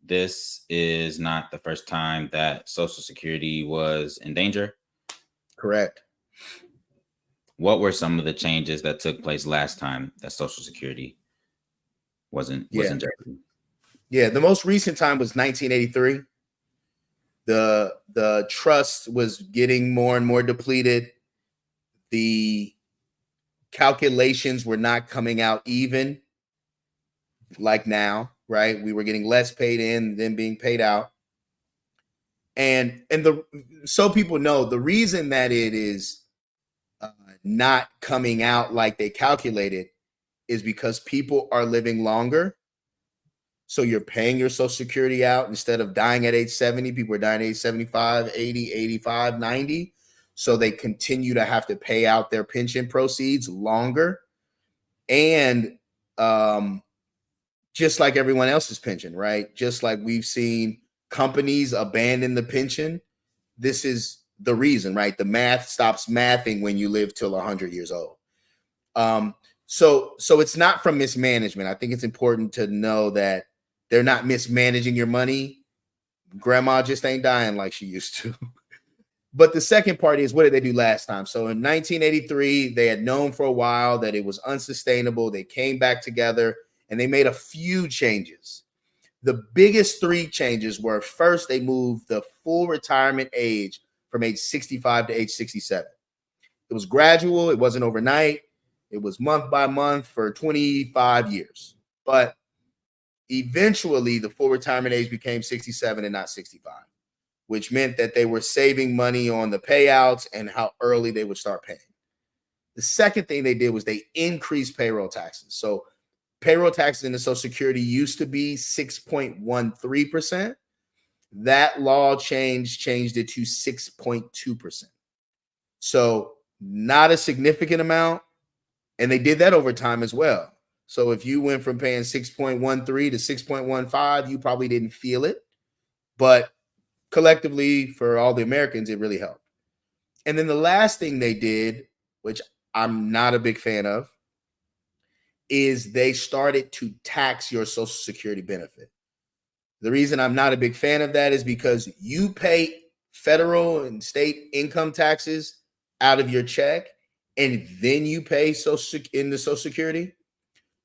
this is not the first time that Social Security was in danger. Correct. What were some of the changes that took place last time that Social Security was in jeopardy? Yeah, the most recent time was 1983. The trust was getting more and more depleted. The calculations were not coming out even like now, right? We were getting less paid in than being paid out. And so people know the reason that it is not coming out like they calculated is because people are living longer. So you're paying your Social Security out instead of dying at age 70. People are dying at age 75, 80, 85, 90. So they continue to have to pay out their pension proceeds longer. And just like everyone else's pension, right? Just like we've seen companies abandon the pension. This is the reason, right? The math stops mathing when you live till 100 years old. So it's not from mismanagement. I think it's important to know that they're not mismanaging your money. Grandma just ain't dying like she used to. But the second part is, what did they do last time? So in 1983, they had known for a while that it was unsustainable. They came back together and they made a few changes. The biggest three changes were, first, they moved the full retirement age from age 65 to age 67. It was gradual. It wasn't overnight. It was month by month for 25 years. But eventually, the full retirement age became 67 and not 65, which meant that they were saving money on the payouts and how early they would start paying. The second thing they did was they increased payroll taxes. So payroll taxes in the Social Security used to be 6.13%. That law changed it to 6.2%. So not a significant amount. And they did that over time as well. So if you went from paying 6.13 to 6.15, you probably didn't feel it. But collectively, for all the Americans, it really helped. And then the last thing they did, which I'm not a big fan of, is they started to tax your Social Security benefit. The reason I'm not a big fan of that is because you pay federal and state income taxes out of your check, and then you pay in the Social Security.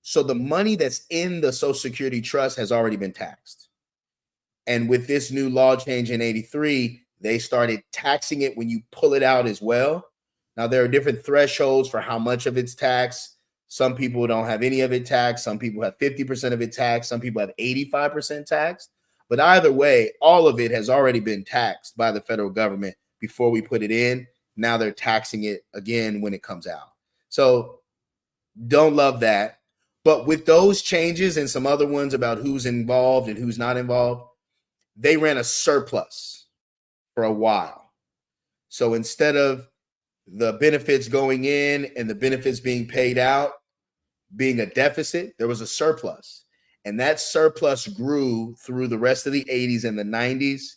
So the money that's in the Social Security trust has already been taxed. And with this new law change in 83, they started taxing it when you pull it out as well. Now, there are different thresholds for how much of it's taxed. Some people don't have any of it taxed. Some people have 50% of it taxed. Some people have 85% taxed. But either way, all of it has already been taxed by the federal government before we put it in. Now they're taxing it again when it comes out. So don't love that. But with those changes and some other ones about who's involved and who's not involved, they ran a surplus for a while. So instead of the benefits going in and the benefits being paid out being a deficit, there was a surplus. And that surplus grew through the rest of the 80s and the 90s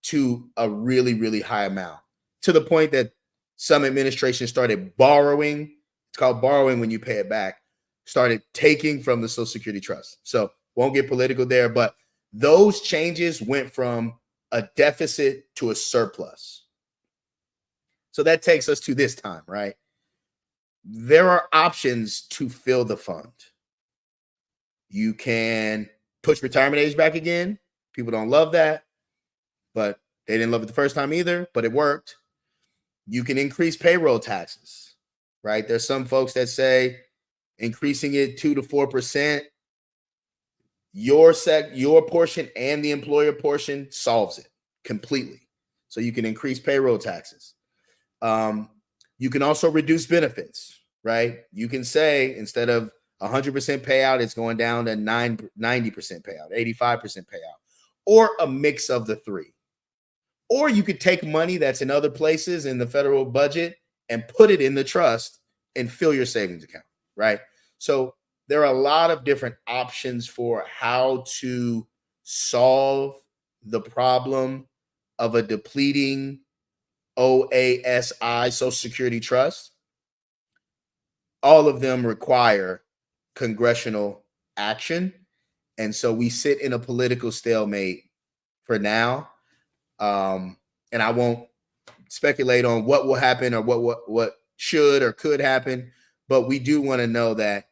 to a really, really high amount, to the point that some administrations started borrowing. It's called borrowing when you pay it back. Started taking from the Social Security Trust. So won't get political there, but those changes went from a deficit to a surplus. So that takes us to this time, right? There are options to fill the fund. You can push retirement age back again. People don't love that, but they didn't love it the first time either, but it worked. You can increase payroll taxes, right? There's some folks that say increasing it 2 to 4%, your portion and the employer portion solves it completely. So you can increase payroll taxes. You can also reduce benefits, right? You can say instead of 100% payout, it's going down to 90% payout, 85% payout, or a mix of the three. Or you could take money that's in other places in the federal budget and put it in the trust and fill your savings account, right? So there are a lot of different options for how to solve the problem of a depleting OASI, Social Security Trust. All of them require congressional action. And so we sit in a political stalemate for now. And I won't speculate on what will happen or what should or could happen, but we do want to know that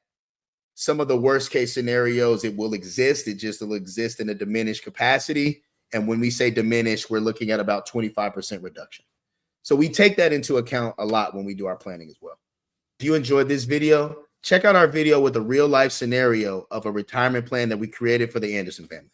some of the worst case scenarios, it will exist. It just will exist in a diminished capacity. And when we say diminished, we're looking at about 25% reduction. So we take that into account a lot when we do our planning as well. If you enjoyed this video, check out our video with a real life scenario of a retirement plan that we created for the Anderson family.